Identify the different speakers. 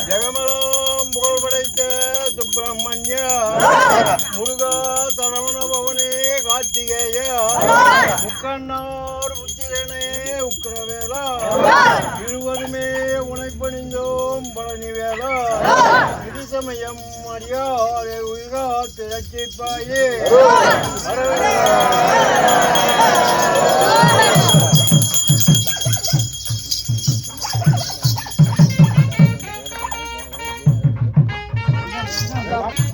Speaker 1: ஜெகமலாம் புகழ் படைத்த சுப்பிரமணிய முருகா சரவண பவனே கார்த்திகேய முக்கண்ணார் புத்திரனே உக்கிரவேலா இருவருமே உனைப்பணிந்தோம் பழனி வேலா இது சமயம் அறியாதே உயிரா திரட்சிப்பாயே
Speaker 2: Stop.